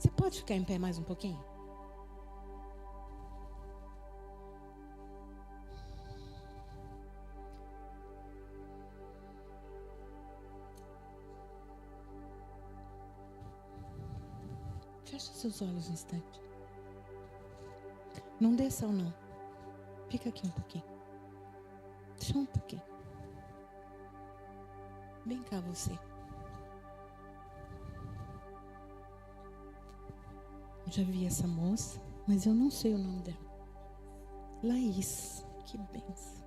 Você pode ficar em pé mais um pouquinho? Fecha seus olhos um instante. Não desça ou não. Fica aqui um pouquinho. Só um pouquinho. Vem cá você. Eu já vi essa moça, mas eu não sei o nome dela. Laís. Que benção.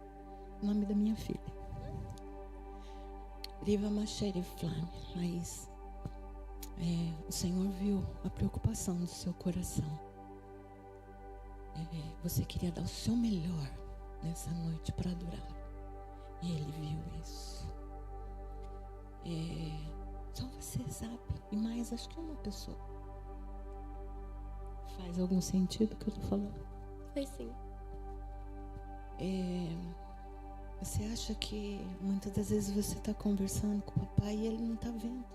O nome da minha filha. Riva Macheri Flame. Laís. O Senhor viu a preocupação do seu coração. Você queria dar o seu melhor nessa noite para adorar. E Ele viu isso. Só você sabe. E mais, acho que uma pessoa. Faz algum sentido o que eu estou falando? Faz sim. Você acha que muitas das vezes você está conversando com o papai e ele não está vendo.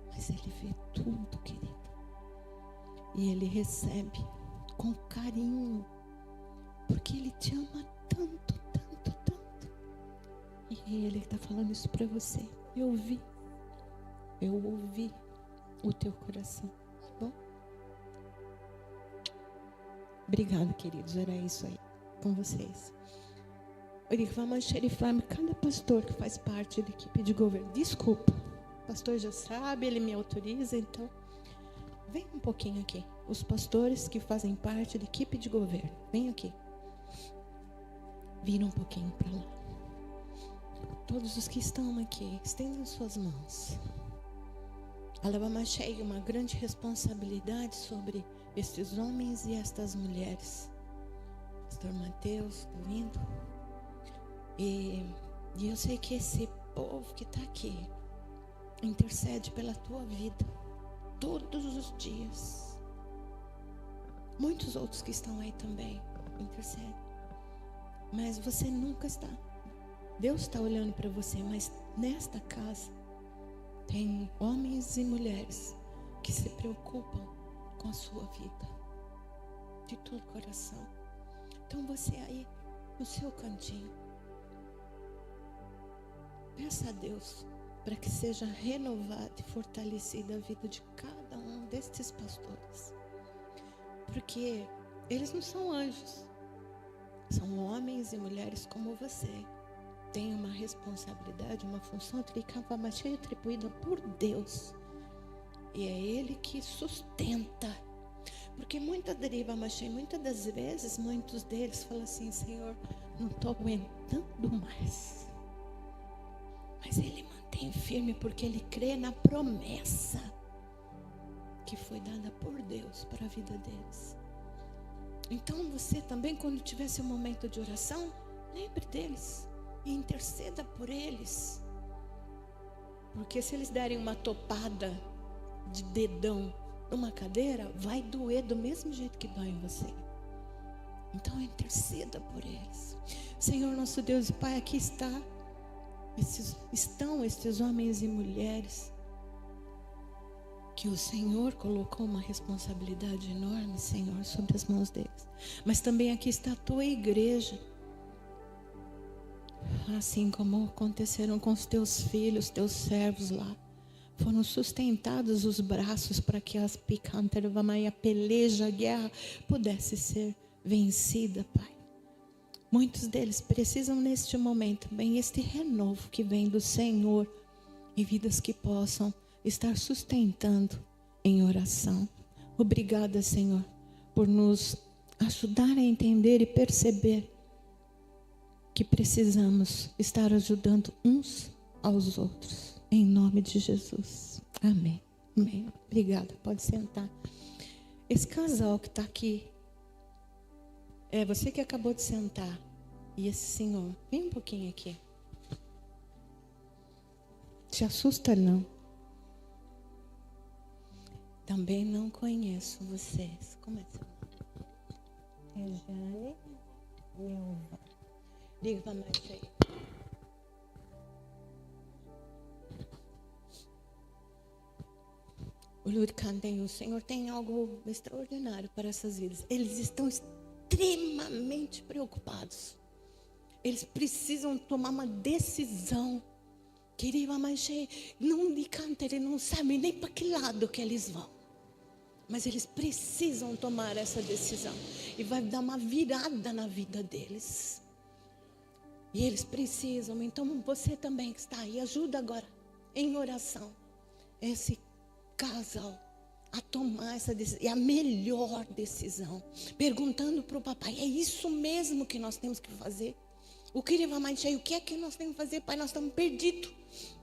Mas ele vê tudo, querida. E ele recebe com carinho. Porque ele te ama tanto, tanto, tanto. E ele está falando isso para você. Eu ouvi o teu coração. Tá bom? Obrigada, queridos. Era isso aí com vocês. Vamos xerifar cada pastor que faz parte da equipe de governo. Desculpa. O pastor já sabe, ele me autoriza, então vem um pouquinho aqui. Os pastores que fazem parte da equipe de governo, vem aqui. Vira um pouquinho para lá. Todos os que estão aqui, estendam suas mãos. Alabamachei, uma grande responsabilidade sobre estes homens e estas mulheres. Pastor Mateus, tá vindo? E eu sei que esse povo que está aqui intercede pela tua vida todos os dias. Muitos outros que estão aí também intercedem. Mas você nunca está. Deus está olhando para você, mas nesta casa tem homens e mulheres que se preocupam com a sua vida de todo o coração. Então você aí no seu cantinho, peça a Deus para que seja renovada e fortalecida a vida de cada um destes pastores. Porque eles não são anjos. São homens e mulheres como você. Tem uma responsabilidade, uma função atribuída por Deus. E é Ele que sustenta. Porque muitas das vezes, muitos deles falam assim: Senhor, não estou aguentando mais. Mas Ele mantém firme porque Ele crê na promessa que foi dada por Deus para a vida deles. Então você também, quando tiver seu momento de oração, lembre deles e interceda por eles. Porque se eles derem uma topada de dedão numa cadeira, vai doer do mesmo jeito que dói em você. Então interceda por eles. Senhor nosso Deus e Pai, aqui estão estes homens e mulheres que o Senhor colocou uma responsabilidade enorme, Senhor, sobre as mãos deles. Mas também aqui está a tua igreja. Assim como aconteceram com os teus filhos, teus servos lá. Foram sustentados os braços para que as a peleja, a guerra pudesse ser vencida, Pai. Muitos deles precisam neste momento também este renovo que vem do Senhor e vidas que possam estar sustentando em oração. Obrigada, Senhor, por nos ajudar a entender e perceber que precisamos estar ajudando uns aos outros. Em nome de Jesus. Amém. Amém. Obrigada. Pode sentar. Esse casal que está aqui, é você que acabou de sentar. E esse senhor, vem um pouquinho aqui. Te assusta não? Também não conheço vocês. Como é seu nome? Rejane Milva. Diga para mais aí. O Senhor tem algo extraordinário para essas vidas. Eles estão extremamente preocupados. Eles precisam tomar uma decisão. Querido, mas não lhe canta, ele não sabe nem para que lado que eles vão. Mas eles precisam tomar essa decisão. E vai dar uma virada na vida deles. E eles precisam. Então você também que está aí, ajuda agora em oração esse casal a tomar essa decisão. É a melhor decisão. Perguntando para o papai, é isso mesmo que nós temos que fazer? O que é que nós temos que fazer, pai? Nós estamos perdidos.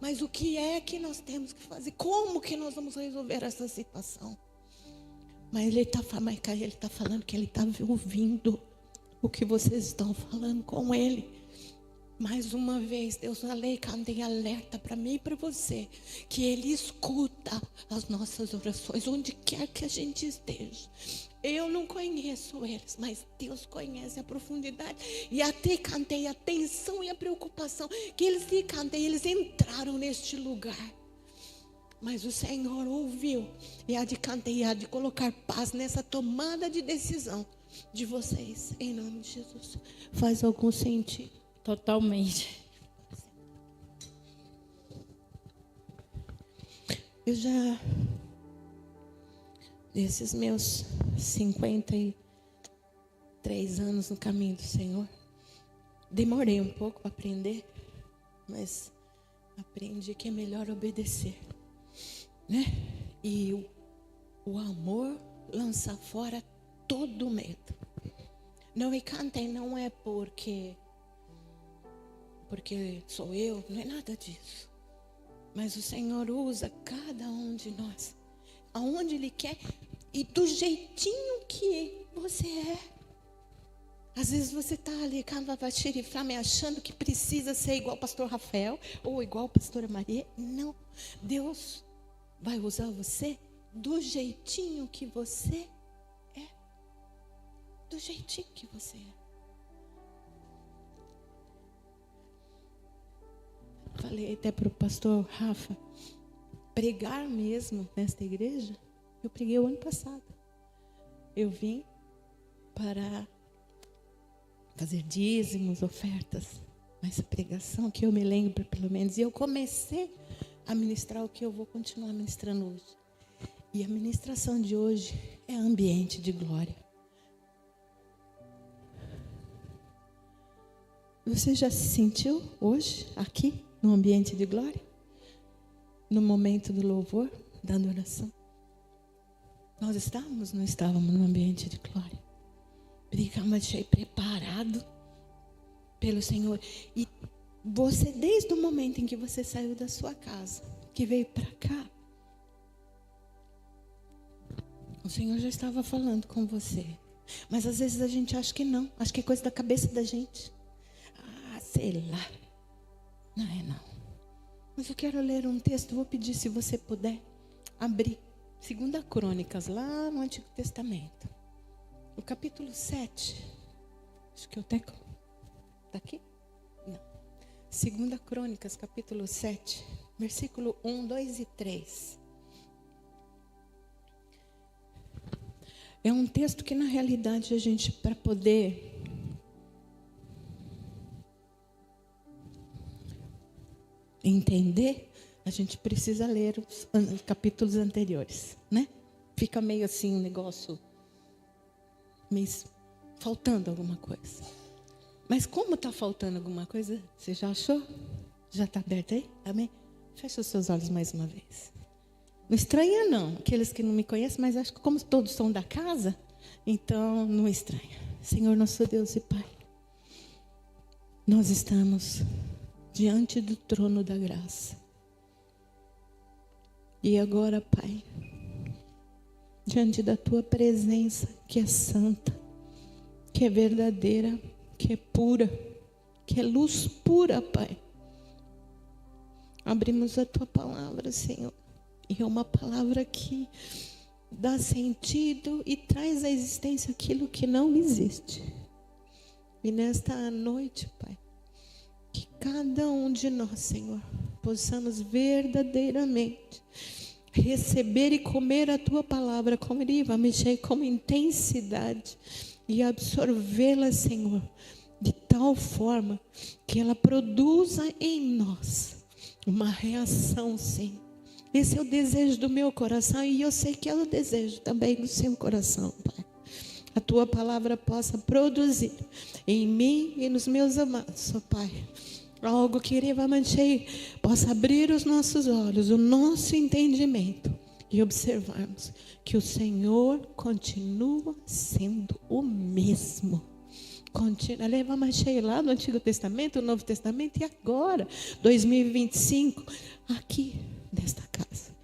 Mas o que é que nós temos que fazer? Como que nós vamos resolver essa situação? Mas ele está falando que ele está ouvindo o que vocês estão falando com ele. Mais uma vez, Deus tem alerta para mim e para você, que Ele escuta as nossas orações, onde quer que a gente esteja. Eu não conheço eles, mas Deus conhece a profundidade. E até cantei a tensão e a preocupação que eles entraram neste lugar. Mas o Senhor ouviu e há de colocar paz nessa tomada de decisão de vocês, em nome de Jesus. Faz algum sentido? Totalmente. Eu já, desses meus 53 anos no caminho do Senhor, demorei um pouco para aprender, mas aprendi que é melhor obedecer, né? E o amor lança fora todo medo. Não me cantem, não é porque sou eu, não é nada disso. Mas o Senhor usa cada um de nós, aonde Ele quer e do jeitinho que você é. Às vezes você está ali, me achando que precisa ser igual o pastor Rafael ou igual a pastora Maria. Não, Deus vai usar você do jeitinho que você é. Do jeitinho que você é. Falei até para o pastor Rafa, pregar mesmo nesta igreja, eu preguei o ano passado. Eu vim para fazer dízimos, ofertas, mas a pregação que eu me lembro pelo menos, e eu comecei a ministrar o que eu vou continuar ministrando hoje. E a ministração de hoje é ambiente de glória. Você já se sentiu hoje aqui? No ambiente de glória, no momento do louvor, da adoração. Nós estávamos, não estávamos no ambiente de glória. Brincamos, preparado pelo Senhor. E você, desde o momento em que você saiu da sua casa, que veio para cá, o Senhor já estava falando com você. Mas às vezes a gente acha que não, acha que é coisa da cabeça da gente. Sei lá. Não é não. Mas eu quero ler um texto, vou pedir se você puder abrir 2 Crônicas, lá no Antigo Testamento. O capítulo 7. Acho que eu tenho. Está aqui? Não. 2 Crônicas, capítulo 7, versículo 1, 2 e 3. É um texto que na realidade a gente, para poder entender, a gente precisa ler os capítulos anteriores, né? Fica meio assim um negócio, meio faltando alguma coisa. Mas como está faltando alguma coisa, você já achou? Já está aberto aí? Amém? Fecha os seus olhos mais uma vez. Não estranha não, aqueles que não me conhecem, mas acho que como todos são da casa, então não estranha. Senhor nosso Deus e Pai, nós estamos diante do trono da graça. E agora, Pai, diante da Tua presença, que é santa, que é verdadeira, que é pura, que é luz pura, Pai. Abrimos a Tua palavra, Senhor. E é uma palavra que dá sentido e traz à existência aquilo que não existe. E nesta noite, Pai, que cada um de nós, Senhor, possamos verdadeiramente receber e comer a tua palavra com intensidade e absorvê-la, Senhor, de tal forma que ela produza em nós uma reação, Senhor. Esse é o desejo do meu coração e eu sei que é o desejo também do seu coração, Pai. A tua palavra possa produzir em mim e nos meus amados, ó Pai, algo que possa abrir os nossos olhos, o nosso entendimento e observarmos que o Senhor continua sendo o mesmo. Leva mais cheio lá no Antigo Testamento, no Novo Testamento e agora, 2025, aqui nesta casa.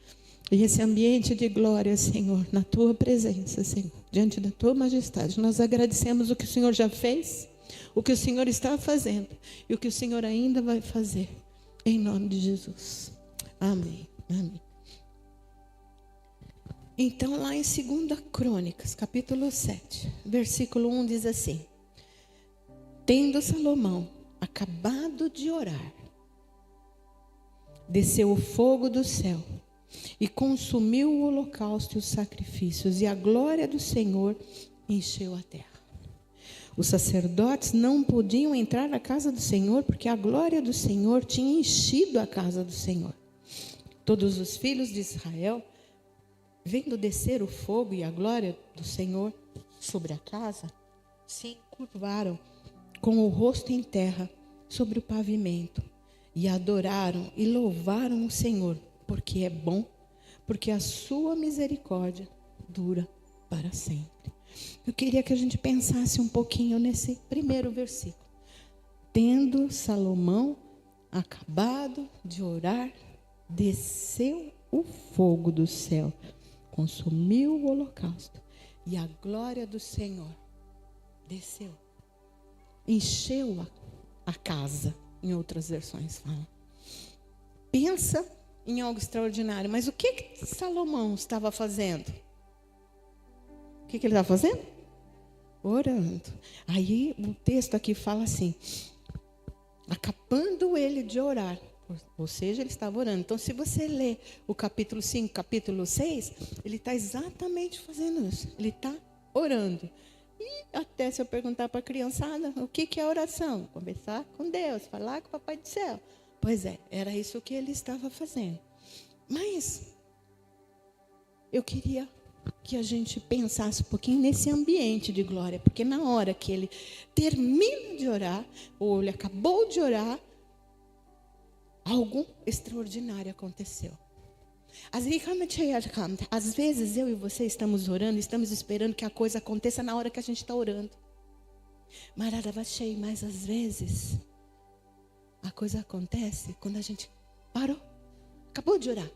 E esse ambiente de glória, Senhor, na tua presença, Senhor, diante da tua majestade, nós agradecemos o que o Senhor já fez, o que o Senhor está fazendo e o que o Senhor ainda vai fazer, em nome de Jesus. Amém. Amém. Então, lá em 2 Crônicas, capítulo 7, versículo 1 diz assim: tendo Salomão acabado de orar, desceu o fogo do céu e consumiu o holocausto e os sacrifícios, e a glória do Senhor encheu a terra. Os sacerdotes não podiam entrar na casa do Senhor, porque a glória do Senhor tinha enchido a casa do Senhor. Todos os filhos de Israel, vendo descer o fogo e a glória do Senhor sobre a casa, se encurvaram com o rosto em terra sobre o pavimento, e adoraram e louvaram o Senhor, porque é bom, porque a sua misericórdia dura para sempre. Eu queria que a gente pensasse um pouquinho nesse primeiro versículo. Tendo Salomão acabado de orar, desceu o fogo do céu, consumiu o holocausto, e a glória do Senhor desceu, encheu a casa, em outras versões falam. Pensa em algo extraordinário, mas o que Salomão estava fazendo? O que ele estava fazendo? Orando. Aí o texto aqui fala assim: acabando ele de orar, ou seja, ele estava orando. Então, se você ler o capítulo 5, capítulo 6, ele está exatamente fazendo isso. Ele está orando. E até se eu perguntar para a criançada, o que é oração? Conversar com Deus, falar com o Papai do Céu. Pois é, era isso que ele estava fazendo. Mas eu queria que a gente pensasse um pouquinho nesse ambiente de glória, porque na hora que ele termina de orar, ou ele acabou de orar, algo extraordinário aconteceu. Às vezes eu e você estamos orando, estamos esperando que a coisa aconteça na hora que a gente está orando. Mas às vezes a coisa acontece quando a gente parou, acabou de orar.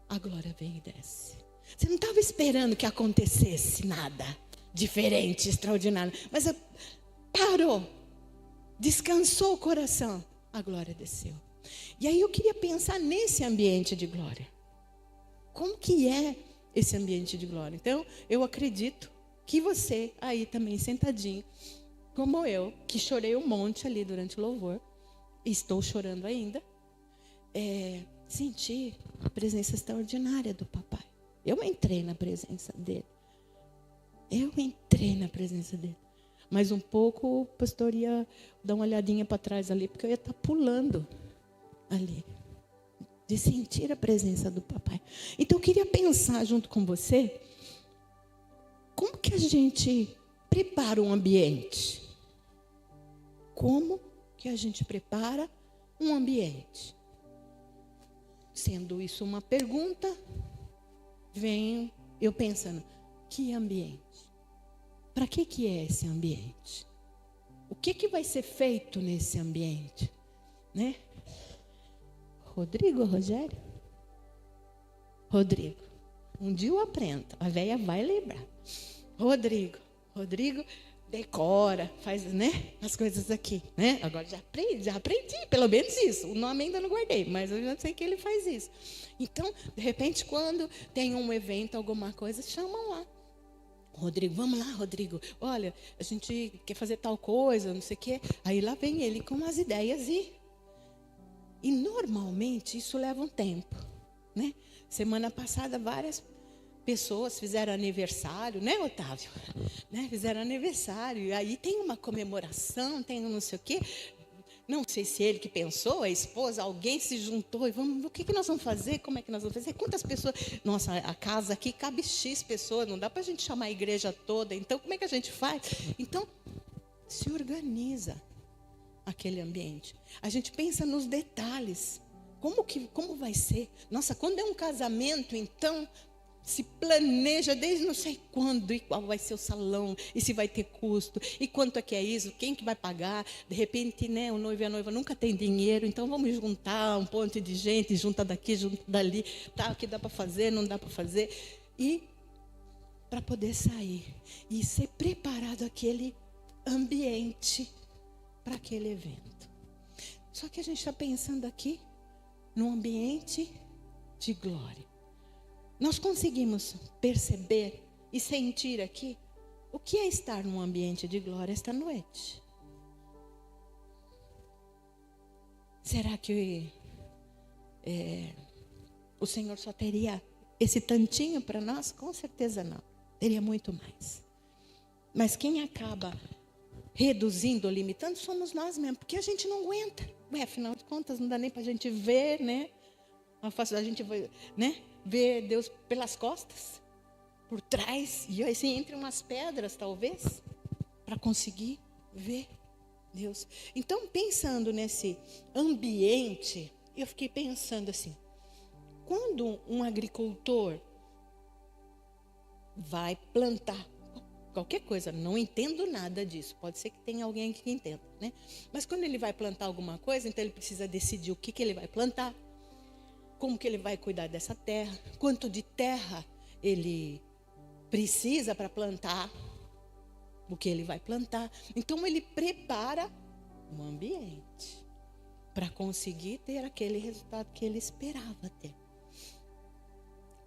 A glória vem e desce. Você não estava esperando que acontecesse nada diferente, extraordinário, mas parou, descansou o coração, a glória desceu. E aí eu queria pensar nesse ambiente de glória. Como que é esse ambiente de glória? Então, eu acredito que você aí também sentadinho, como eu, que chorei um monte ali durante o louvor, e estou chorando ainda, senti a presença extraordinária do papai. Eu entrei na presença dele. Mas um pouco o pastor ia dar uma olhadinha para trás ali, porque eu ia estar pulando ali, de sentir a presença do papai. Então eu queria pensar junto com você, como que a gente prepara um ambiente? Como que a gente prepara um ambiente? Sendo isso uma pergunta, venho eu pensando, que ambiente? Para que é esse ambiente? O que vai ser feito nesse ambiente? Né? Rodrigo ou Rogério? Rodrigo. Um dia eu aprendo, a velha vai lembrar. Rodrigo decora, faz, né, as coisas aqui, né? Agora já aprendi, pelo menos isso. O nome ainda não guardei, mas eu já sei que ele faz isso. Então, de repente, quando tem um evento, alguma coisa, chamam lá. Rodrigo, vamos lá, Rodrigo. Olha, a gente quer fazer tal coisa, não sei o quê. Aí lá vem ele com as ideias e normalmente isso leva um tempo, né? Semana passada, várias pessoas fizeram aniversário, né, Otávio? Né? Fizeram aniversário. E aí tem uma comemoração, tem não sei o quê. Não sei se ele que pensou, a esposa, alguém se juntou. E o que nós vamos fazer? Como é que nós vamos fazer? Quantas pessoas? Nossa, a casa aqui cabe X pessoas. Não dá para a gente chamar a igreja toda. Então, como é que a gente faz? Então, se organiza aquele ambiente. A gente pensa nos detalhes. Como vai ser? Nossa, quando é um casamento, então, se planeja desde não sei quando, e qual vai ser o salão, e se vai ter custo, e quanto é que é isso, quem que vai pagar. De repente, né, o noivo e a noiva nunca tem dinheiro, então vamos juntar um monte de gente, junta daqui, junta dali, tá, o que dá para fazer, não dá para fazer. E para poder sair e ser preparado aquele ambiente para aquele evento. Só que a gente está pensando aqui num ambiente de glória. Nós conseguimos perceber e sentir aqui o que é estar num ambiente de glória esta noite? Será que o Senhor só teria esse tantinho para nós? Com certeza não. Teria muito mais. Mas quem acaba reduzindo ou limitando somos nós mesmos, porque a gente não aguenta. Afinal de contas, não dá nem para a gente ver, né? A gente vai, né? Ver Deus pelas costas, por trás, e assim, entre umas pedras, talvez, para conseguir ver Deus. Então, pensando nesse ambiente, eu fiquei pensando assim, quando um agricultor vai plantar qualquer coisa, não entendo nada disso, pode ser que tenha alguém que entenda, né? Mas quando ele vai plantar alguma coisa, então ele precisa decidir o que ele vai plantar, como que ele vai cuidar dessa terra, quanto de terra ele precisa para plantar o que ele vai plantar. Então ele prepara um ambiente para conseguir ter aquele resultado que ele esperava ter.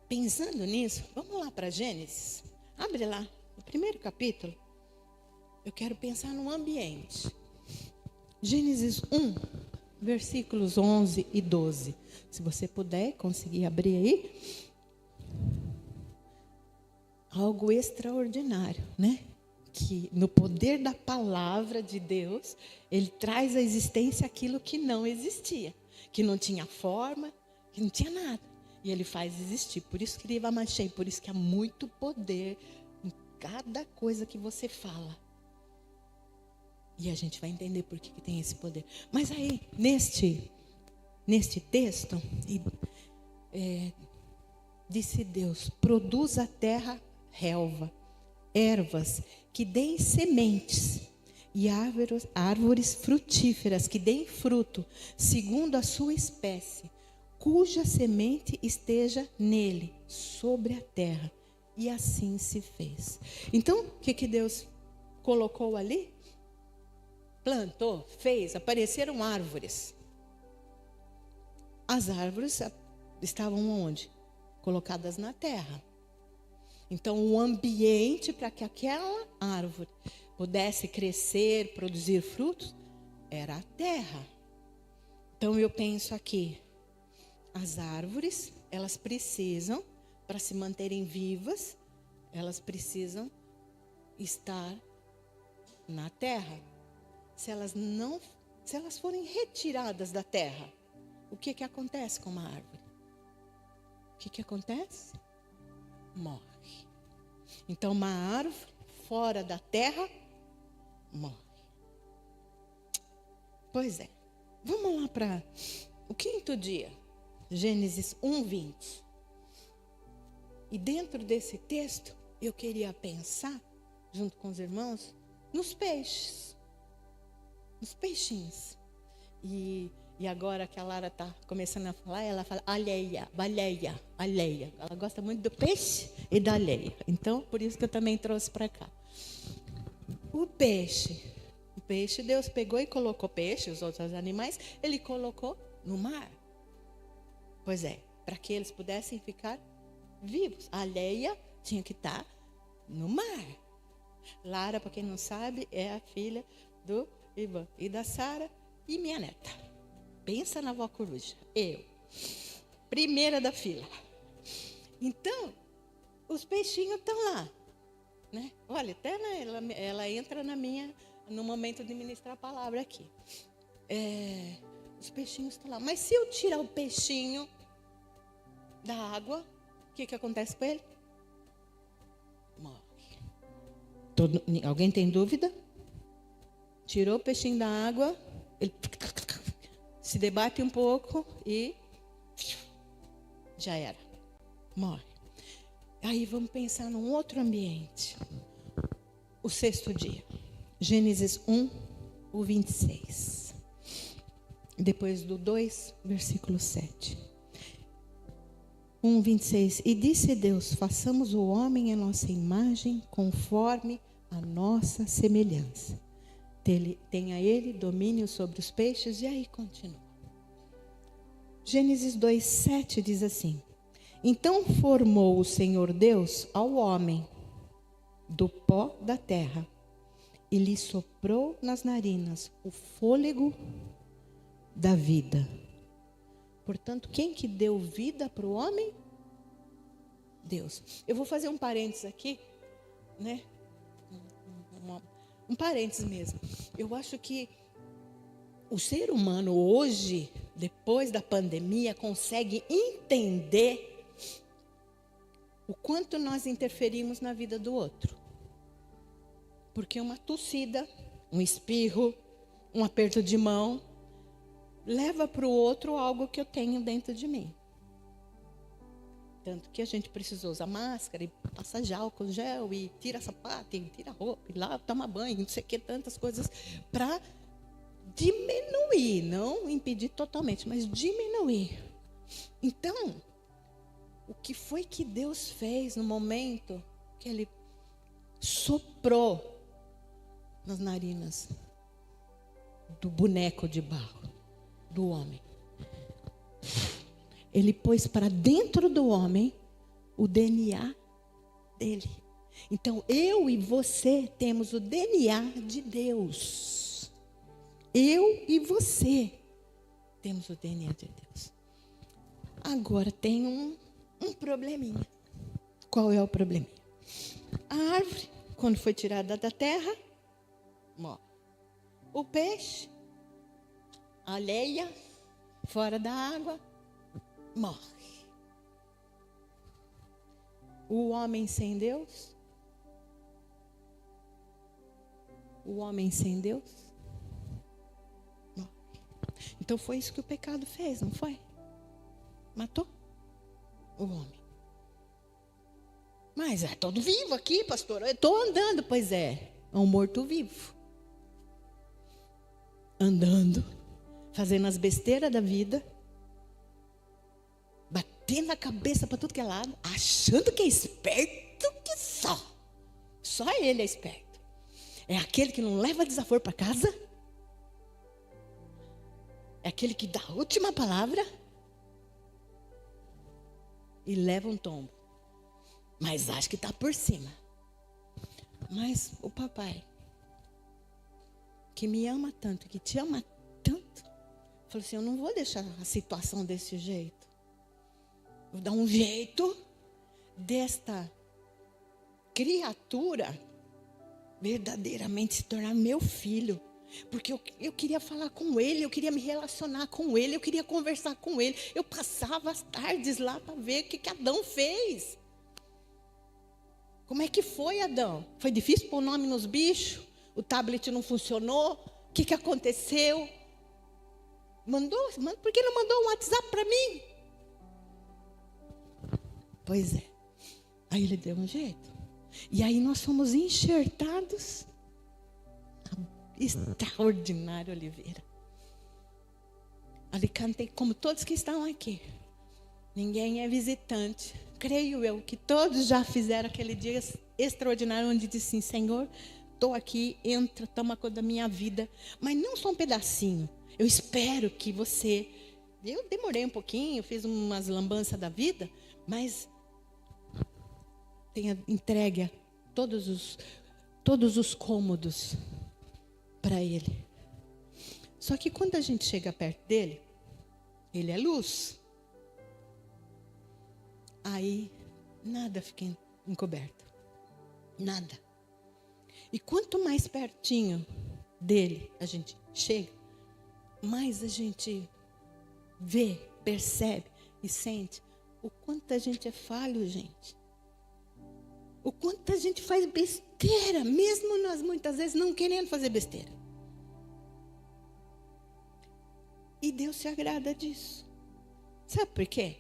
Pensando nisso, vamos lá para Gênesis. Abre lá, no primeiro capítulo. Eu quero pensar no ambiente. Gênesis 1, versículos 11 e 12. Se você puder conseguir abrir aí. Algo extraordinário, né? Que no poder da palavra de Deus, ele traz à existência aquilo que não existia, que não tinha forma, que não tinha nada. E ele faz existir. Por isso que ele amachei, por isso que há muito poder em cada coisa que você fala. E a gente vai entender por que tem esse poder. Mas aí, neste texto, disse Deus, produz a terra relva, ervas que deem sementes e árvores frutíferas que deem fruto, segundo a sua espécie, cuja semente esteja nele, sobre a terra. E assim se fez. Então, o que Deus colocou ali? Plantou, fez, apareceram árvores. As árvores estavam onde? Colocadas na terra. Então, o ambiente para que aquela árvore pudesse crescer, produzir frutos, era a terra. Então, eu penso aqui, as árvores, elas precisam, para se manterem vivas, elas precisam estar na terra. Se elas forem retiradas da terra, o que acontece com uma árvore? O que acontece? Morre. Então, uma árvore fora da terra, morre. Pois é. Vamos lá para o quinto dia. Gênesis 1:20. E dentro desse texto, eu queria pensar, junto com os irmãos, nos peixes. Nos peixinhos. E agora que a Lara está começando a falar, ela fala alheia, baleia, alheia. Ela gosta muito do peixe e da alheia. Então, por isso que eu também trouxe para cá. O peixe, Deus pegou e colocou peixe, os outros animais, ele colocou no mar. Pois é, para que eles pudessem ficar vivos. A alheia tinha que estar no mar. Lara, para quem não sabe, é a filha do Ivan e da Sara e minha neta. Pensa na avó coruja. Eu. Primeira da fila. Então, os peixinhos estão lá, né? Olha, até ela entra no momento de ministrar a palavra aqui. Os peixinhos estão lá. Mas se eu tirar o peixinho da água, o que acontece com ele? Morre. Alguém tem dúvida? Tirou o peixinho da água, ele se debate um pouco e já era. Morre. Aí vamos pensar num outro ambiente. O sexto dia. Gênesis 1, o 26. Depois do 2, versículo 7. 1, 26. E disse Deus: façamos o homem à nossa imagem, conforme a nossa semelhança. Tenha ele domínio sobre os peixes. E aí continua. Gênesis 2, 7 diz assim: então formou o Senhor Deus ao homem do pó da terra e lhe soprou nas narinas o fôlego da vida. Portanto, quem que deu vida para o homem? Deus. Eu vou fazer um parênteses aqui, né? Um parênteses mesmo. Eu acho que o ser humano hoje, depois da pandemia, consegue entender o quanto nós interferimos na vida do outro. Porque uma tossida, um espirro, um aperto de mão, leva para o outro algo que eu tenho dentro de mim. Tanto que a gente precisou usar máscara e passar álcool gel e tira sapato, e tira roupa, e lá toma banho, não sei o que, tantas coisas para diminuir, não impedir totalmente, mas diminuir. Então, o que foi que Deus fez no momento que Ele soprou nas narinas do boneco de barro, do homem? Ele pôs para dentro do homem o DNA dele. Então, eu e você temos o DNA de Deus. Eu e você temos o DNA de Deus. Agora tem um probleminha. Qual é o probleminha? A árvore, quando foi tirada da terra, morre. O peixe, a areia, fora da água, morre. O homem sem Deus, morre. Então foi isso que o pecado fez, não foi? Matou o homem. Mas é todo vivo aqui, pastor. Eu estou andando. Pois é um morto-vivo. Andando, fazendo as besteiras da vida, batendo a cabeça para tudo que é lado, achando que é esperto que só. Só ele é esperto. É aquele que não leva desaforo para casa. É aquele que dá a última palavra e leva um tombo. Mas acha que está por cima. Mas o papai, que me ama tanto, que te ama tanto, falou assim: eu não vou deixar a situação desse jeito. Vou dar um jeito desta criatura verdadeiramente se tornar meu filho. Porque eu queria falar com ele, eu queria me relacionar com ele, eu queria conversar com ele. Eu passava as tardes lá para ver o que Adão fez. Como é que foi, Adão? Foi difícil pôr o nome nos bichos? O tablet não funcionou? O que aconteceu? Por que não mandou um WhatsApp para mim? Pois é. Aí ele deu um jeito. E aí nós fomos enxertados. Extraordinário Oliveira. Alicante, como todos que estão aqui. Ninguém é visitante. Creio eu que todos já fizeram aquele dia extraordinário onde disse assim: Senhor, estou aqui, entra, toma conta da minha vida. Mas não só um pedacinho. Eu espero que você... Eu demorei um pouquinho, fiz umas lambanças da vida, mas tenha entregue todos os cômodos para Ele. Só que quando a gente chega perto dele, Ele é luz. Aí nada fica encoberto. Nada. E quanto mais pertinho dele a gente chega, mais a gente vê, percebe e sente o quanto a gente é falho, gente. O quanto a gente faz besteira, mesmo nós muitas vezes não querendo fazer besteira. E Deus se agrada disso. Sabe por quê?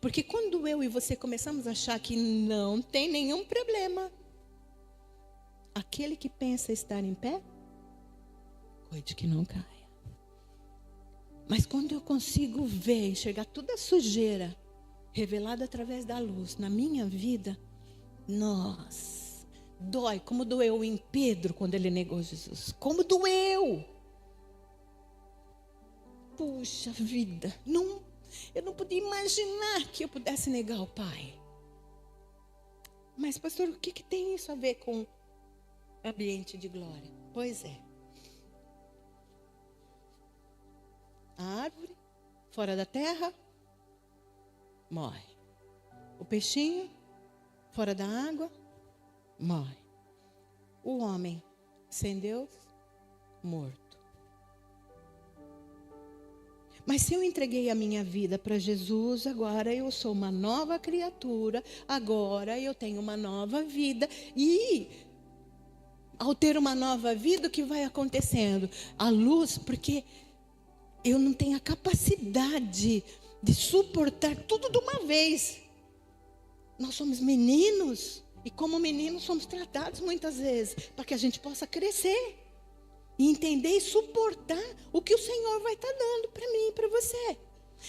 Porque quando eu e você começamos a achar que não tem nenhum problema, aquele que pensa estar em pé, cuide que não caia. Mas quando eu consigo ver, enxergar toda a sujeira revelada através da luz na minha vida, nossa, dói, como doeu em Pedro quando ele negou Jesus. Como doeu! Puxa vida, eu não podia imaginar que eu pudesse negar o Pai. Mas pastor, o que tem isso a ver com ambiente de glória? Pois é. A árvore, fora da terra, morre. O peixinho, fora da água, morre. O homem, sem Deus, morto. Mas se eu entreguei a minha vida para Jesus, agora eu sou uma nova criatura, agora eu tenho uma nova vida. E ao ter uma nova vida, o que vai acontecendo? A luz, porque eu não tenho a capacidade de suportar tudo de uma vez. Nós somos meninos, e como meninos somos tratados muitas vezes, para que a gente possa crescer. E entender e suportar o que o Senhor vai estar dando para mim e para você.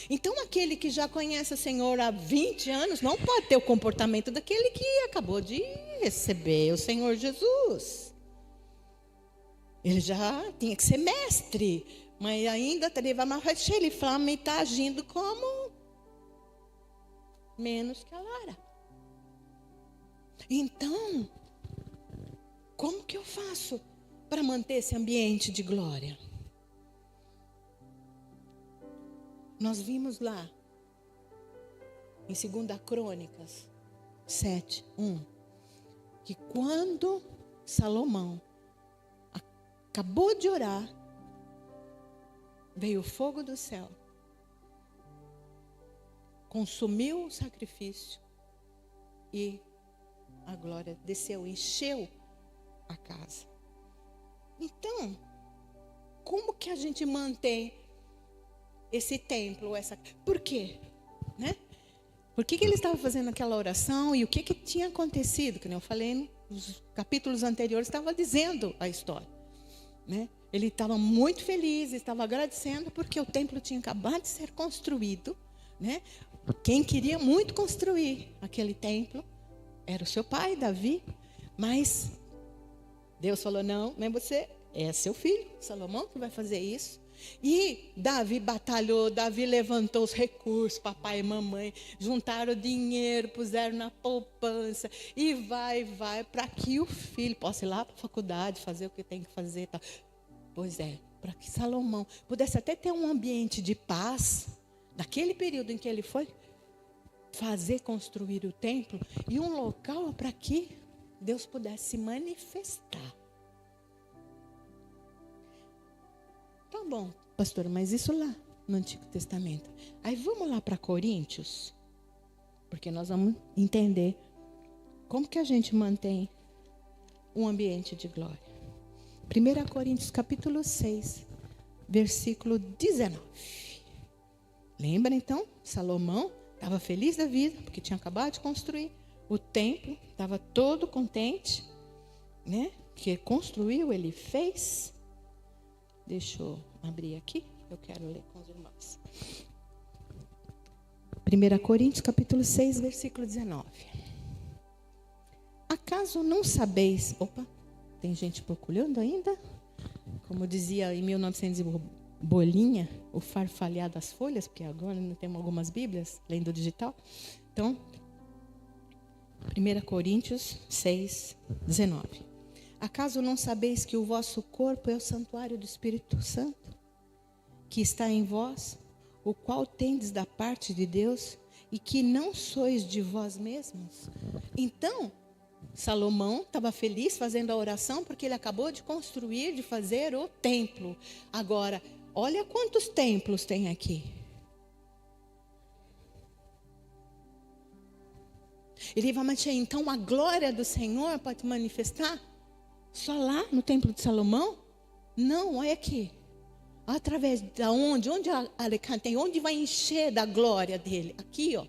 Então, aquele que já conhece o Senhor há 20 anos, não pode ter o comportamento daquele que acabou de receber o Senhor Jesus. Ele já tinha que ser mestre, mas ainda ele está agindo como menos que a Lara. Então, como que eu faço para manter esse ambiente de glória? Nós vimos lá em 2 Crônicas 7:1 que quando Salomão acabou de orar, veio o fogo do céu, consumiu o sacrifício e a glória desceu, encheu a casa. Então, como que a gente mantém esse templo? Por quê? Né? Por que ele estava fazendo aquela oração e o que tinha acontecido? Que eu falei nos capítulos anteriores, estava dizendo a história. Né? Ele estava muito feliz, estava agradecendo porque o templo tinha acabado de ser construído. Né? Quem queria muito construir aquele templo era o seu pai, Davi, mas Deus falou, não é você, é seu filho, Salomão, que vai fazer isso. E Davi batalhou, Davi levantou os recursos, papai e mamãe, juntaram dinheiro, puseram na poupança, e vai, para que o filho possa ir lá para a faculdade, fazer o que tem que fazer. Tá. Pois é, para que Salomão pudesse até ter um ambiente de paz, naquele período em que ele foi construir o templo, e um local para que Deus pudesse se manifestar. Tá bom, pastor, mas isso lá no Antigo Testamento. Aí vamos lá para Coríntios, porque nós vamos entender como que a gente mantém um ambiente de glória. 1 Coríntios capítulo 6, versículo 19. Lembra então? Salomão estava feliz da vida, porque tinha acabado de construir o templo, estava todo contente, né? Que ele construiu, ele fez. Deixa eu abrir aqui, eu quero ler com os irmãos. 1 Coríntios capítulo 6, versículo 19. Acaso não sabeis... Opa, tem gente procurando ainda? Como dizia em 1900 bolinha, o farfalhar das folhas, porque agora não temos algumas bíblias, além do digital. Então, 1 Coríntios 6, 19. Acaso não sabeis que o vosso corpo é o santuário do Espírito Santo, que está em vós, o qual tendes da parte de Deus, e que não sois de vós mesmos? Então, Salomão estava feliz fazendo a oração porque ele acabou de construir, de fazer o templo. Agora, olha quantos templos tem aqui. Ele vai manter, então a glória do Senhor pode manifestar só lá no templo de Salomão? Não, olha aqui. Através de onde? Onde a Alecante tem? Onde vai encher da glória dele? Aqui, ó.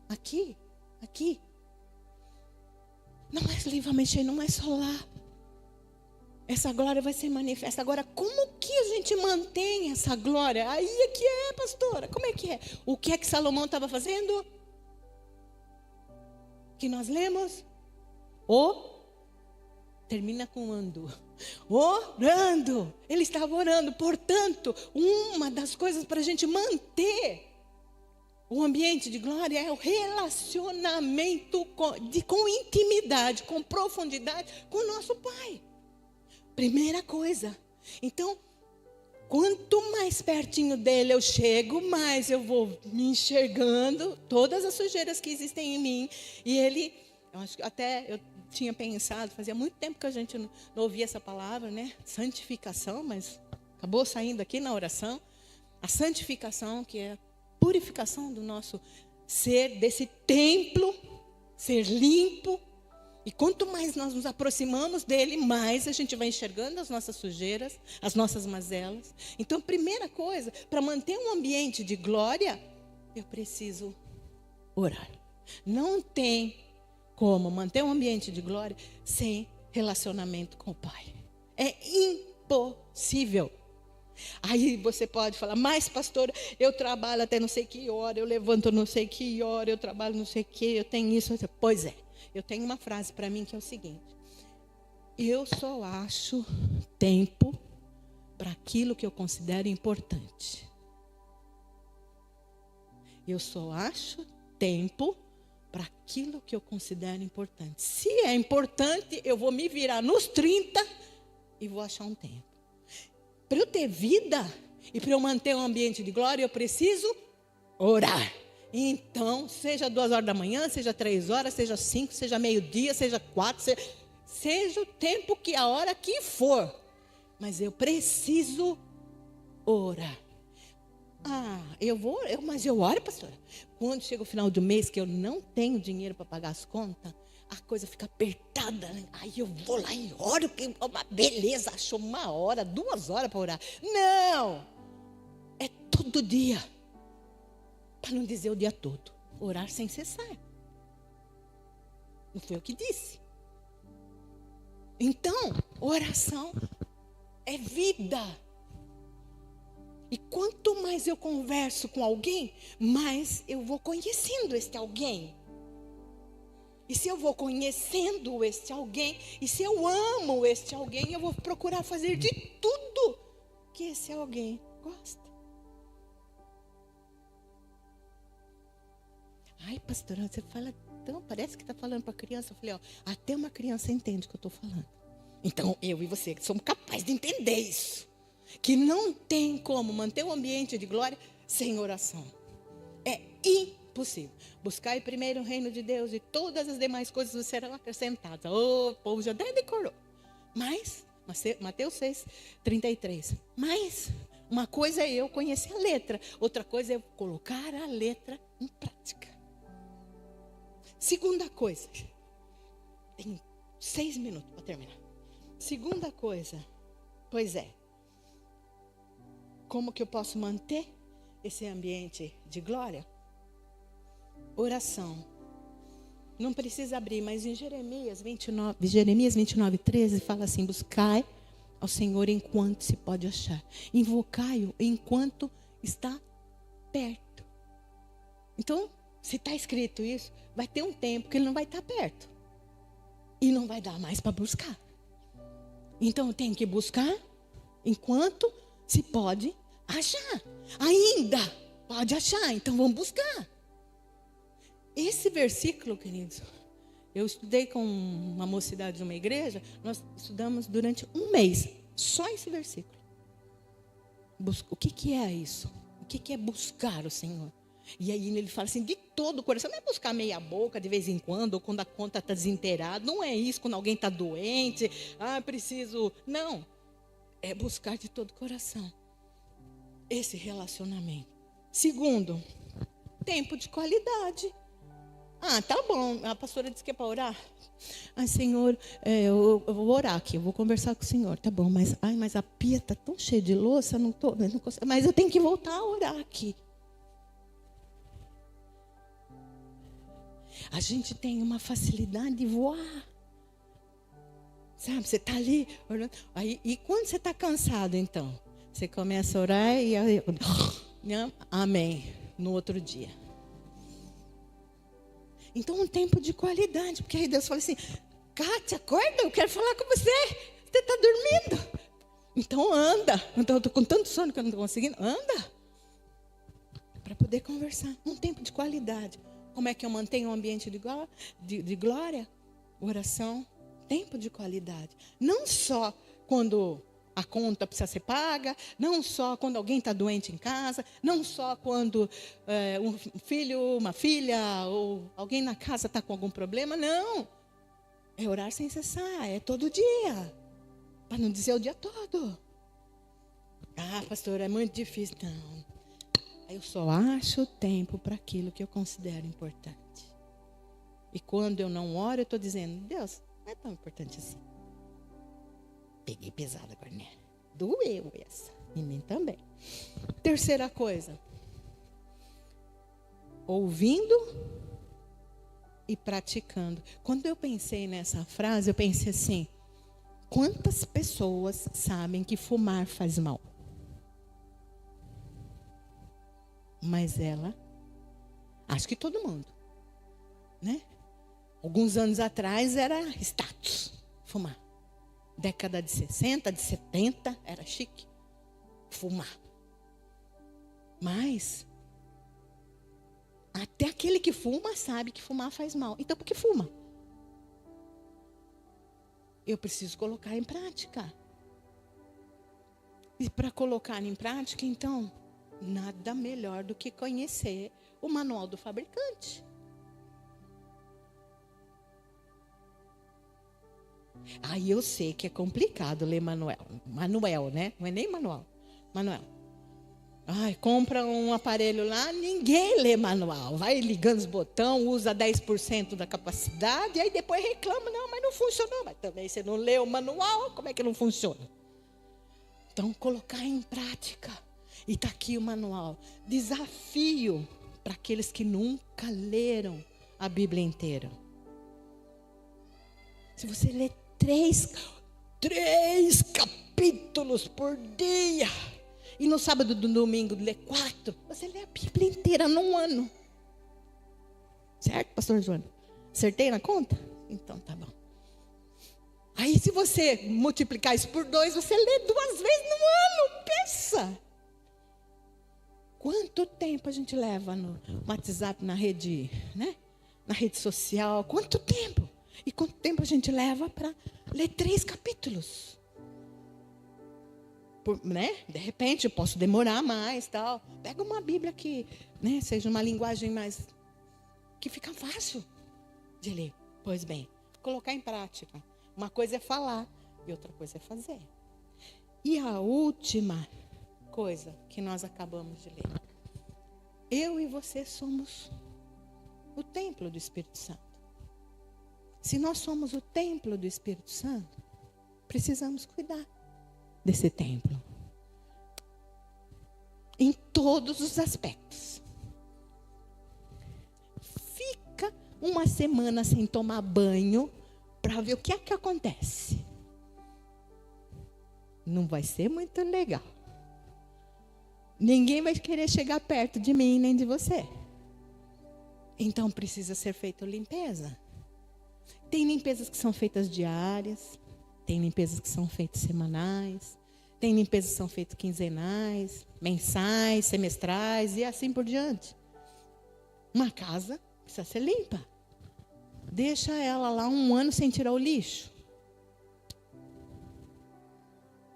Aqui. Aqui. Não é livremente, não é só lá. Essa glória vai ser manifesta. Agora, como que a gente mantém essa glória? Aí é que é, pastora. Como é que é? O que é que Salomão estava fazendo? Que nós lemos? Termina com ando. Orando. Ele estava orando. Portanto, uma das coisas para a gente manter o ambiente de glória é o relacionamento com intimidade, com profundidade com o nosso Pai. Primeira coisa. Então, quanto mais pertinho dele eu chego, mais eu vou me enxergando todas as sujeiras que existem em mim. E ele, eu acho que até eu tinha pensado, fazia muito tempo que a gente não ouvia essa palavra, né? Santificação, mas acabou saindo aqui na oração. A santificação, que é a purificação do nosso ser, desse templo, ser limpo. E quanto mais nós nos aproximamos dele, mais a gente vai enxergando as nossas sujeiras, as nossas mazelas. Então, primeira coisa, para manter um ambiente de glória, eu preciso orar. Não tem como manter um ambiente de glória sem relacionamento com o Pai. É impossível. Aí você pode falar, mas pastor, eu trabalho até não sei que hora, eu levanto não sei que hora, eu trabalho não sei que, eu tenho isso. Pois é. Eu tenho uma frase para mim que é o seguinte: eu só acho tempo para aquilo que eu considero importante. Eu só acho tempo para aquilo que eu considero importante. Se é importante, eu vou me virar nos 30 e vou achar um tempo. Para eu ter vida e para eu manter um ambiente de glória, eu preciso orar. Então, seja 2 horas da manhã, seja 3 horas, seja 5, seja meio-dia, seja 4, seja o tempo que a hora que for. Mas eu preciso orar. Mas eu oro, pastora. Quando chega o final do mês que eu não tenho dinheiro para pagar as contas, a coisa fica apertada. Né? Aí eu vou lá e oro, que beleza, achou 1 hora, 2 horas para orar. Não! É todo dia. Para não dizer o dia todo. Orar sem cessar. Não foi eu que disse. Então, oração é vida. E quanto mais eu converso com alguém, mais eu vou conhecendo este alguém. E se eu vou conhecendo este alguém, e se eu amo este alguém, eu vou procurar fazer de tudo que esse alguém gosta. Ai, pastora, você fala tão, parece que está falando para criança. Eu falei, até uma criança entende o que eu estou falando. Então, eu e você somos capazes de entender isso. Que não tem como manter um ambiente de glória sem oração. É impossível. Buscai primeiro o reino de Deus e todas as demais coisas serão acrescentadas. O povo já até decorou. Mas, Mateus 6:33. Mas, uma coisa é eu conhecer a letra. Outra coisa é eu colocar a letra em prática. Segunda coisa. Tem 6 minutos para terminar. Segunda coisa. Pois é. Como que eu posso manter esse ambiente de glória? Oração. Não precisa abrir, mas em Jeremias 29:13 fala assim: buscai ao Senhor enquanto se pode achar. Invocai-o enquanto está perto. Então, se está escrito isso, vai ter um tempo que ele não vai estar perto. E não vai dar mais para buscar. Então, tem que buscar enquanto se pode achar. Ainda pode achar, então vamos buscar. Esse versículo, queridos, eu estudei com uma mocidade de uma igreja, nós estudamos durante 1 mês, só esse versículo. O que é isso? O que é buscar o Senhor? E aí ele fala assim, de todo o coração. Não é buscar meia boca de vez em quando, ou quando a conta está desinteirada. Não é isso, quando alguém está doente. Preciso. Não. É buscar de todo o coração esse relacionamento. Segundo, tempo de qualidade. Tá bom. A pastora disse que é para orar. Senhor, eu vou orar aqui, eu vou conversar com o Senhor. Tá bom, mas a pia está tão cheia de louça, não consigo, mas eu tenho que voltar a orar aqui. A gente tem uma facilidade de voar. Sabe, você está ali orando. E quando você está cansado, então? Você começa a orar e aí, amém, no outro dia. Então, um tempo de qualidade. Porque aí Deus fala assim, Kátia, acorda, eu quero falar com você. Você está dormindo. Então, anda. Então, eu estou com tanto sono que eu não estou conseguindo. Anda. Para poder conversar. Um tempo de qualidade. Como é que eu mantenho um ambiente de glória? Oração. Tempo de qualidade. Não só quando a conta precisa ser paga, não só quando alguém está doente em casa, não só quando um filho, uma filha, ou alguém na casa está com algum problema, não. É orar sem cessar, é todo dia, para não dizer o dia todo. Pastor, é muito difícil. Não, eu só acho tempo para aquilo que eu considero importante. E quando eu não oro, eu estou dizendo, Deus, não é tão importante assim. Peguei pesada agora, né? Doeu essa. Em mim também. Terceira coisa. Ouvindo e praticando. Quando eu pensei nessa frase, eu pensei assim, quantas pessoas sabem que fumar faz mal? Mas acho que todo mundo, né? Alguns anos atrás era status, fumar. Década de 60, de 70, era chique fumar. Mas até aquele que fuma sabe que fumar faz mal. Então, por que fuma? Eu preciso colocar em prática. E para colocar em prática, então, nada melhor do que conhecer o manual do fabricante. Aí eu sei que é complicado ler manual, né? Não é nem manual. Compra um aparelho lá, ninguém lê manual. Vai ligando os botões, usa 10% da capacidade, e aí depois reclama, não, mas não funcionou. Mas também você não leu o manual, como é que não funciona? Então, colocar em prática. E está aqui o manual. Desafio para aqueles que nunca leram a Bíblia inteira. Se você ler 3 capítulos por dia, e no sábado do domingo lê 4, você lê a Bíblia inteira num ano. Certo, pastor João? Acertei na conta? Então tá bom. Aí se você multiplicar isso por 2, você lê 2 vezes no ano. Pensa! Quanto tempo a gente leva no WhatsApp, na rede, né? Na rede social? Quanto tempo? E quanto tempo a gente leva para ler 3 capítulos? Né? De repente eu posso demorar mais, tal. Pega uma Bíblia que, né, seja uma linguagem mais que fica fácil de ler. Pois bem, colocar em prática. Uma coisa é falar e outra coisa é fazer. E a última coisa que nós acabamos de ler. Eu e você somos o templo do Espírito Santo. Se nós somos o templo do Espírito Santo, precisamos cuidar desse templo. Em todos os aspectos. Fica uma semana sem tomar banho para ver o que é que acontece. Não vai ser muito legal. Ninguém vai querer chegar perto de mim nem de você. Então precisa ser feita limpeza. Tem limpezas que são feitas diárias, tem limpezas que são feitas semanais, tem limpezas que são feitas quinzenais, mensais, semestrais e assim por diante. Uma casa precisa ser limpa. Deixa ela lá 1 ano sem tirar o lixo.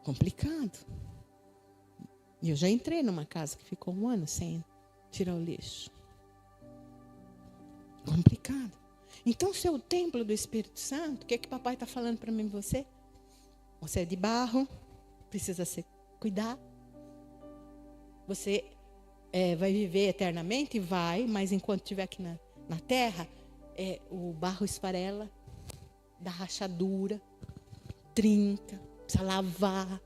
Complicado. E eu já entrei numa casa que ficou 1 ano sem tirar o lixo. Complicado. Então, seu templo do Espírito Santo, o que papai está falando para mim e você? Você é de barro, precisa ser cuidar. Você vai viver eternamente? Vai, mas enquanto estiver aqui na terra, o barro esfarela, dá rachadura, trinca, precisa lavar,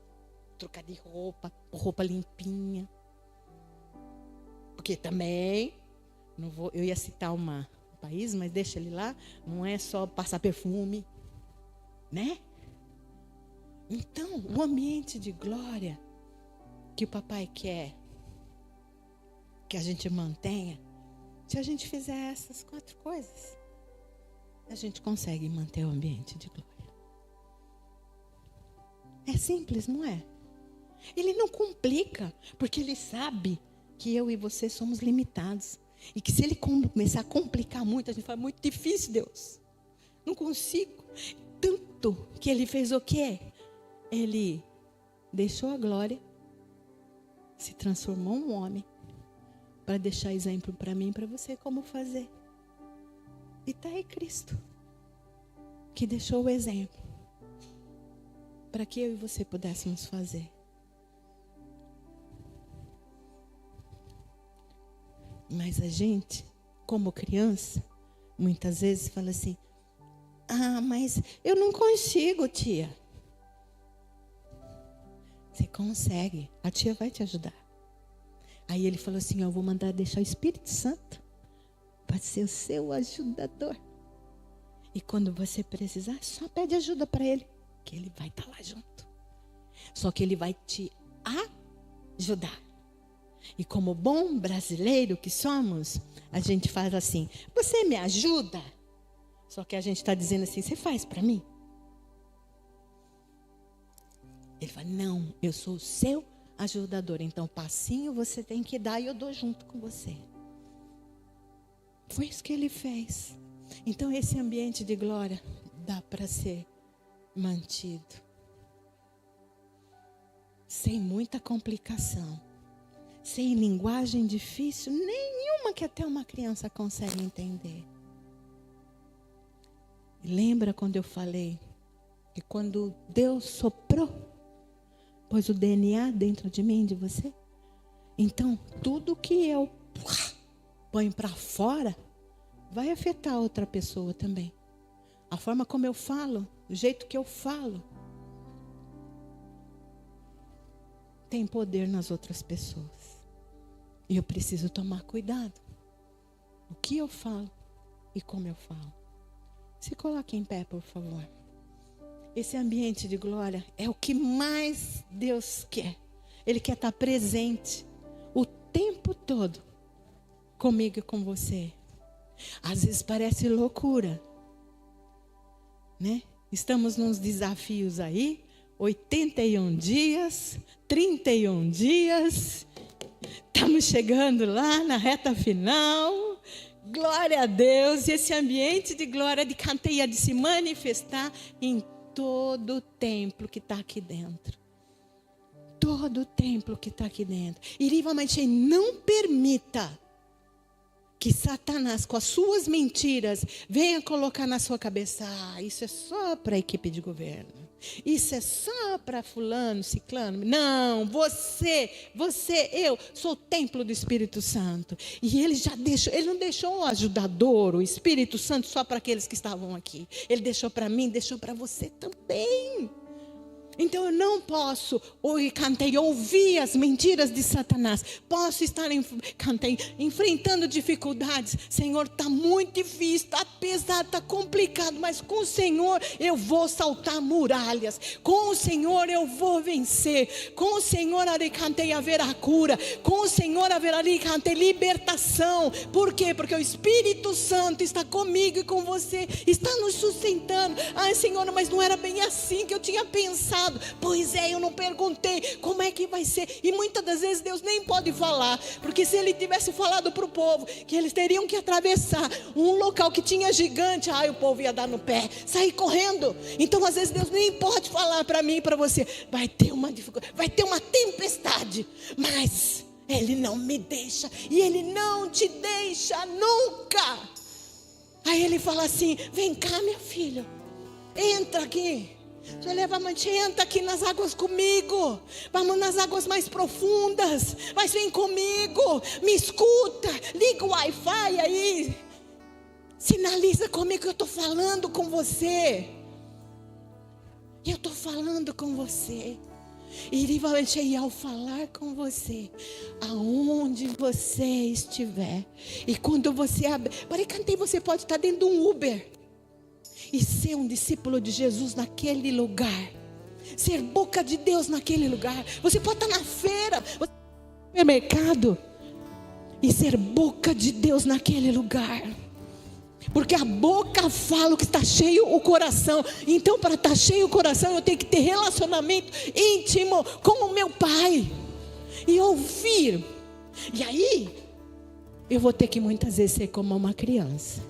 trocar de roupa limpinha. Porque também, eu ia citar um país, mas deixa ele lá, não é só passar perfume, né? Então, o ambiente de glória que o papai quer que a gente mantenha, se a gente fizer essas 4 coisas, a gente consegue manter o ambiente de glória. É simples, não é? Ele não complica, porque ele sabe que eu e você somos limitados. E que se ele começar a complicar muito, a gente fala, muito difícil, Deus. Não consigo. Tanto que ele fez o quê? Ele deixou a glória, se transformou em um homem, para deixar exemplo para mim e para você como fazer. E está aí Cristo, que deixou o exemplo, para que eu e você pudéssemos fazer. Mas a gente, como criança, muitas vezes fala assim, mas eu não consigo, tia. Você consegue, a tia vai te ajudar. Aí ele falou assim, eu vou mandar deixar o Espírito Santo para ser o seu ajudador. E quando você precisar, só pede ajuda para ele, que ele vai estar lá junto. Só que ele vai te ajudar. E como bom brasileiro que somos, a gente faz assim, você me ajuda? Só que a gente está dizendo assim, você faz para mim? Ele fala, não, eu sou o seu ajudador. Então, passinho você tem que dar e eu dou junto com você. Foi isso que ele fez. Então, esse ambiente de glória dá para ser mantido. Sem muita complicação. Sem linguagem difícil, nenhuma que até uma criança consegue entender. Lembra quando eu falei que quando Deus soprou, pôs o DNA dentro de mim, de você? Então, tudo que eu ponho para fora, vai afetar outra pessoa também. A forma como eu falo, o jeito que eu falo, tem poder nas outras pessoas. E eu preciso tomar cuidado. O que eu falo e como eu falo. Se coloque em pé, por favor. Esse ambiente de glória é o que mais Deus quer. Ele quer estar presente o tempo todo comigo e com você. Às vezes parece loucura, né? Estamos nos desafios aí, 81 dias, 31 dias... Estamos chegando lá na reta final. Glória a Deus. E esse ambiente de glória, de canteia, de se manifestar em todo o templo que está aqui dentro. Todo o templo que está aqui dentro. Irivamanchei, não permita que Satanás, com as suas mentiras, venha colocar na sua cabeça, isso é só para a equipe de governo. Isso é só para fulano, ciclano. Não, eu sou o templo do Espírito Santo. E ele já deixou, ele não deixou o ajudador, o Espírito Santo, só para aqueles que estavam aqui. Ele deixou para mim, deixou para você também. Então eu não posso ouvir as mentiras de Satanás. Posso estar enfrentando dificuldades. Senhor, está muito difícil, está pesado, está complicado. Mas com o Senhor eu vou saltar muralhas. Com o Senhor eu vou vencer. Com o Senhor haverá cura. Com o Senhor haverá libertação. Por quê? Porque o Espírito Santo está comigo e com você. Está nos sustentando. Senhor, mas não era bem assim que eu tinha pensado. Pois é, eu não perguntei como é que vai ser. E muitas das vezes Deus nem pode falar, porque se Ele tivesse falado para o povo que eles teriam que atravessar um local que tinha gigante, o povo ia dar no pé, sair correndo. Então às vezes Deus nem pode falar para mim e para você, vai ter uma dificuldade, vai ter uma tempestade, mas Ele não me deixa, e Ele não te deixa nunca. Aí ele fala assim: vem cá, minha filha, entra aqui. Entra aqui nas águas comigo. Vamos nas águas mais profundas. Mas vem comigo, me escuta, liga o Wi-Fi aí, sinaliza comigo que eu estou falando com você. Eu estou falando com você. E ao falar com você, aonde você estiver, e quando você abre, você pode estar dentro de um Uber e ser um discípulo de Jesus naquele lugar, ser boca de Deus naquele lugar. Você pode estar na feira, no supermercado, e ser boca de Deus naquele lugar. Porque a boca fala o que está cheio o coração. Então, para estar cheio o coração, eu tenho que ter relacionamento íntimo com o meu Pai e ouvir. E aí eu vou ter que muitas vezes ser como uma criança,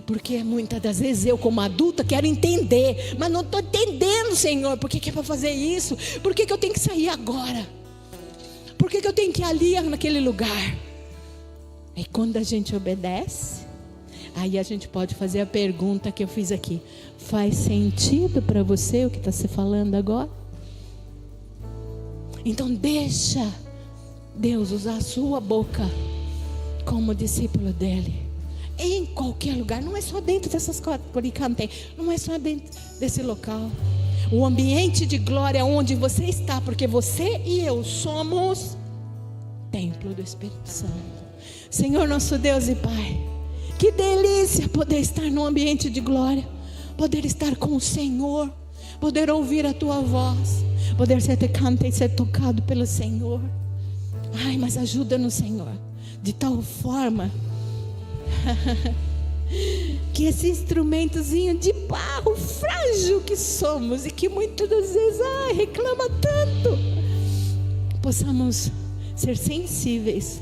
porque muitas das vezes eu, como adulta, quero entender, mas não estou entendendo, Senhor. Por que é para fazer isso? Por que eu tenho que sair agora? Por que eu tenho que ir ali naquele lugar? E quando a gente obedece, aí a gente pode fazer a pergunta que eu fiz aqui: faz sentido para você o que está se falando agora? Então deixa Deus usar a sua boca como discípulo dele, em qualquer lugar. Não é só dentro dessas coisas, não é só dentro desse local. O ambiente de glória é onde você está, porque você e eu somos templo do Espírito Santo. Senhor nosso Deus e Pai, que delícia poder estar no ambiente de glória, poder estar com o Senhor, poder ouvir a Tua voz, poder ser tocado e ser tocado pelo Senhor. Ai, mas ajuda-nos, Senhor, de tal forma que esse instrumentozinho de barro frágil que somos, e que muitas das vezes reclama tanto, possamos ser sensíveis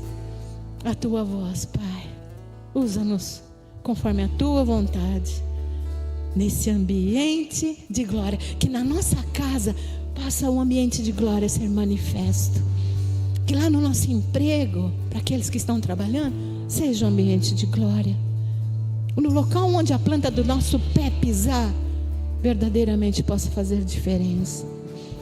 à Tua voz, Pai. Usa-nos conforme a Tua vontade, nesse ambiente de glória. Que na nossa casa possa o ambiente de glória ser manifesto. Que lá no nosso emprego, para aqueles que estão trabalhando, seja um ambiente de glória. No local onde a planta do nosso pé pisar, verdadeiramente possa fazer diferença.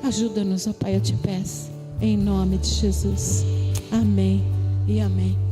Ajuda-nos, ó Pai, eu te peço, em nome de Jesus. Amém e amém.